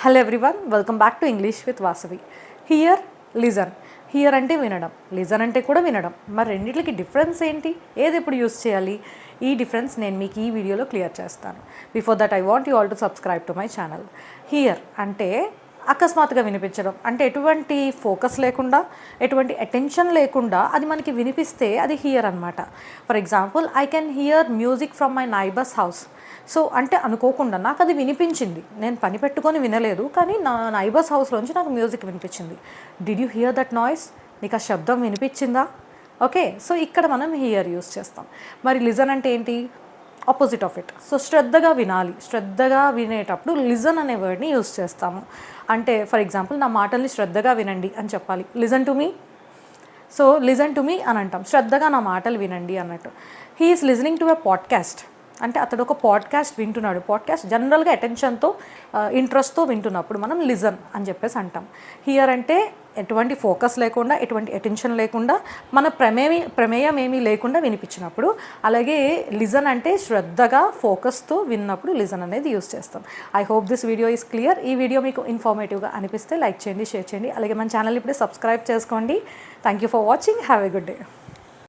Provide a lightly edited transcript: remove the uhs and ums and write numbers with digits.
Hello everyone, welcome back to English with Vasavi. Here listen. Here అంటే వినడం, listen అంటే కూడా వినడం. మరి రెండింటికి డిఫరెన్స్ ఏంటి, ఏది ఎప్పుడు యూస్ చేయాలి, ఈ డిఫరెన్స్ నేను మీకు ఈ వీడియోలో క్లియర్ చేస్తాను. Before that I want you all to subscribe to my channel. Here అంటే అకస్మాత్తుగా వినిపించడం, అంటే ఎటువంటి ఫోకస్ లేకుండా, ఎటువంటి అటెన్షన్ లేకుండా అది మనకి వినిపిస్తే అది హియర్ అనమాట. For example, I can hear music from my neighbours house. So అంటే అనుకోకుండా నాకు అది వినిపించింది, నేను పని పెట్టుకొని వినలేదు, కానీ నా నైబర్స్ హౌస్లోంచి నాకు మ్యూజిక్ వినిపించింది. Did you here that noise? నీకు ఆ శబ్దం వినిపించిందా? ఓకే, సో ఇక్కడ మనం హియర్ యూస్ చేస్తాం. మరి లిజన్ అంటే ఏంటి? Opposite of it. సో శ్రద్ధగా వినాలి, శ్రద్ధగా వినేటప్పుడు లిజన్ అనే వర్డ్ని యూస్ చేస్తాము. అంటే ఫర్ ఎగ్జాంపుల్, నా మాటల్ని శ్రద్ధగా వినండి అని చెప్పాలి, listen to me. So listen to me అని అంటాం, శ్రద్ధగా నా మాటలు వినండి అన్నట్టు. He is listening to a podcast అంటే అతడు ఒక పాడ్కాస్ట్ వింటున్నాడు. పాడ్కాస్ట్ జనరల్గా అటెన్షన్తో, ఇంట్రెస్ట్తో వింటున్నప్పుడు మనం లిజన్ అని చెప్పేసి అంటాం. హియర్ అంటే ఎటువంటి ఫోకస్ లేకుండా, ఎటువంటి అటెన్షన్ లేకుండా, మన ప్రమేయం ఏమీ లేకుండా వినిపించినప్పుడు. అలాగే లిజన్ అంటే శ్రద్ధగా ఫోకస్తో విన్నప్పుడు లిజన్ అనేది యూస్ చేస్తాం. I hope this video is clear. ఈ వీడియో మీకు ఇన్ఫర్మేటివ్గా అనిపిస్తే లైక్ చేయండి, షేర్ చేయండి. అలాగే మన ఛానల్ ఇప్పుడే సబ్స్క్రైబ్ చేసుకోండి. Thank you for watching. Have a good day.